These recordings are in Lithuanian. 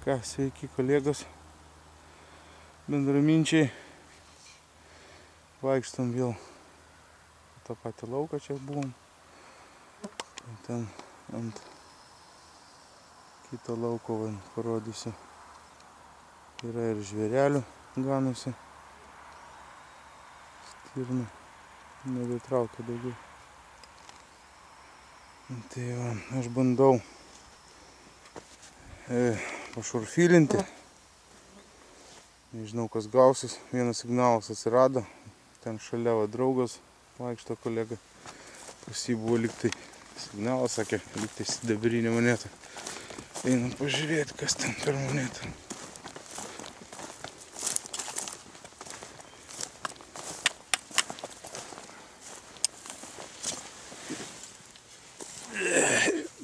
Ką, sveiki kolegos, bendraminčiai. Vaikštam vėl tą patį lauką, čia buvom. Ten ant kito lauko parodysiu. Yra ir žvėrelių ganosi. Stirna nebetraukia daugiau. Tai va, aš bandau pašurfilinti. Nežinau, kas gausis. Vienas signalas atsirado. Ten šalia va draugas vaikšto kolega. Pas jį buvo liktai signalas, sakė, liktai sidabrinė moneta. Einam pažiūrėti, kas ten per monetą.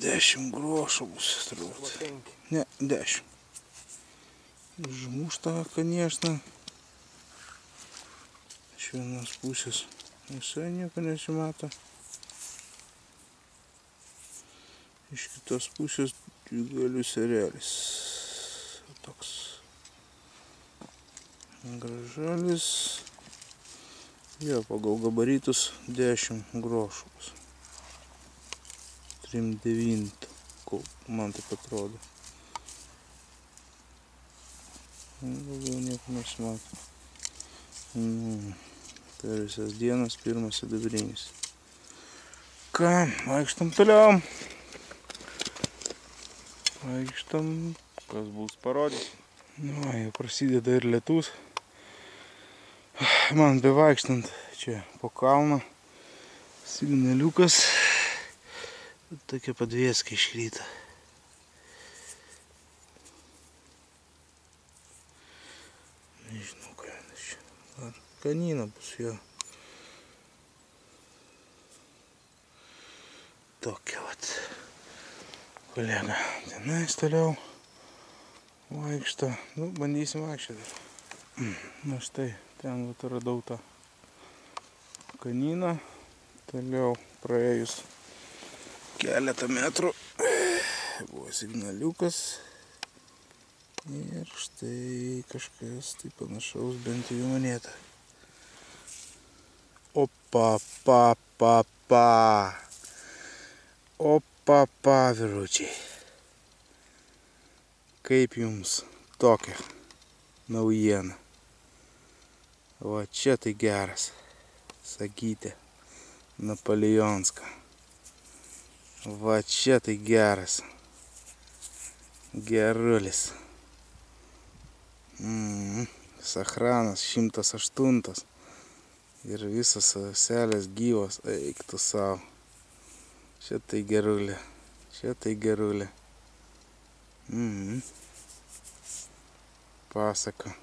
Dešimt grošų bus turbūt. Ne, 10. Užmušta, конечно. Iš vienos pusės visai nieko nesimato. Iš kitos pusės dvigalius erelis. Toks gražalis. Jo, pagal gabaritus 10 grošų bus. 3,9, man taip atrodo. Daugiau nieko nesimato. Tai visas dienas pirmas sidabrinis. Ką, vaikštam toliau. Vaikštam, kas bus parodys. Nu, jau prasideda ir lietus. Man bevaikštant čia po kalną signaliukas. Tokia padvieska iškrita. Nežinau, ką vienas čia. Kanina bus jo. Tokia vat kolega. Tenais toliau vaikšto. Nu, bandysim vaikščioti. Na štai, ten vat radau tą kaniną. Toliau praėjus keletą metrų buvo signaliukas ir štai kažkas tai panašaus bent į monetą. Opa, opa, vyručiai. Kaip jums tokia naujiena? O čia tai geras, sakyti, Napoleonską. Va čia tai geras. Gerulis. Sachranas 108. Ir visas selės gyvos. Eik tu savo. Čia tai gerulė. Čia tai gerulė. Pasaka.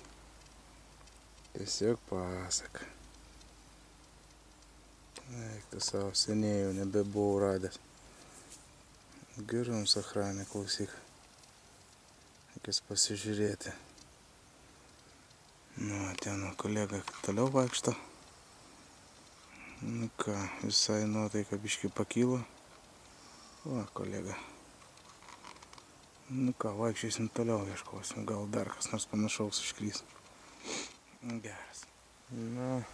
Tiesiog pasaka. Eik tu savo, seniai jau nebebuvau radęs. Geram sachranė, klausyk. Reikės pasižiūrėti. Nu, ten kolega toliau vaikšto. Nu ką, visai nuotaika biškį pakilo. Va, kolega. Nu ką, vaikščiosim toliau, ieškosim. Gal dar kas nors panašaus iškrys. Geras. Na,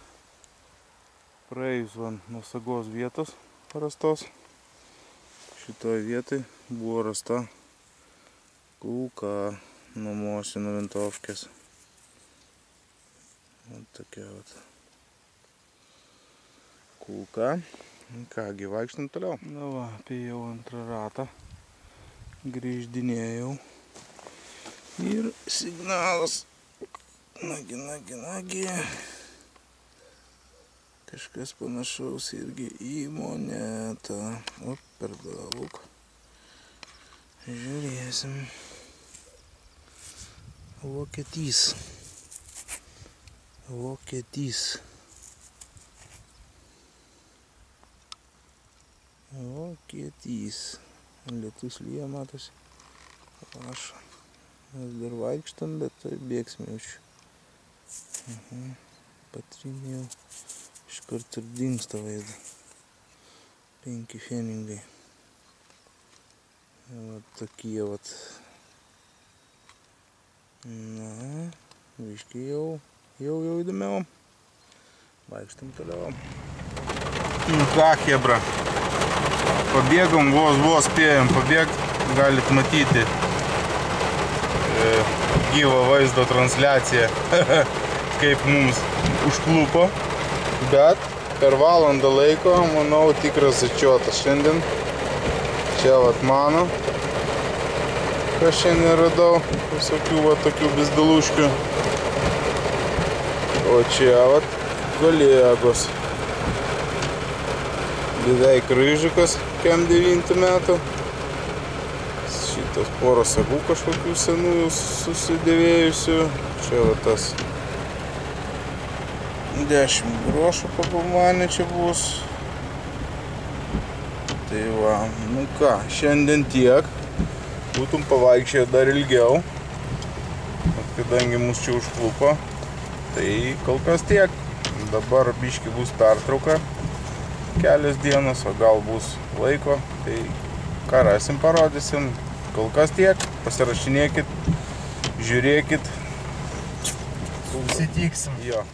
praėjus van nuo sagos vietos parastos. Šitoj vietoj buvo rasta kulka nuo Mosino Vintovkės. Tokia vat kulka. Kągi, vaikštam toliau. Na va, apėjau antrą ratą. Grįždinėjau. Ir signalas. Nagi. Kažkas panašaus irgi į monetą. O, per daug. Žiūrėsim. Vokietys. Lietus lyja, matosi. Aš. Mes dar vaikštam, bet tai bėgsime už. Patrinėjau. Iškart ir dingsta vaizdą. 5 feningai. Vat tokie vat Na, biškai jau įdomiau. Vaikštam toliau. Nu ką, chebra. Pabėgom, vos spėjom pabėgti. Galit matyti gyvą vaizdo transliaciją, kaip mums užklupo. Bet per valandą laiko, manau, tikras atčiotas šiandien. Čia vat mano, ką šiandien radau, visokių va tokių bizdaluškių. O čia vat kolegos. Beveik ryžikas, kem 9 metų. Šitas porą sagų kažkokių senųjų susidėvėjusių. Čia va tas 10 grošų papamanė čia bus. Tai va, nu ką, šiandien tiek. Būtum pavaikščioję dar ilgiau. Kadangi mus čia užklupo, tai kol kas tiek. Dabar biški bus pertrauka. Kelios dienos, o gal bus laiko. Tai ką rasim, parodysim. Kol kas tiek. Pasirašinėkit, žiūrėkit. Susitiksim. Jo.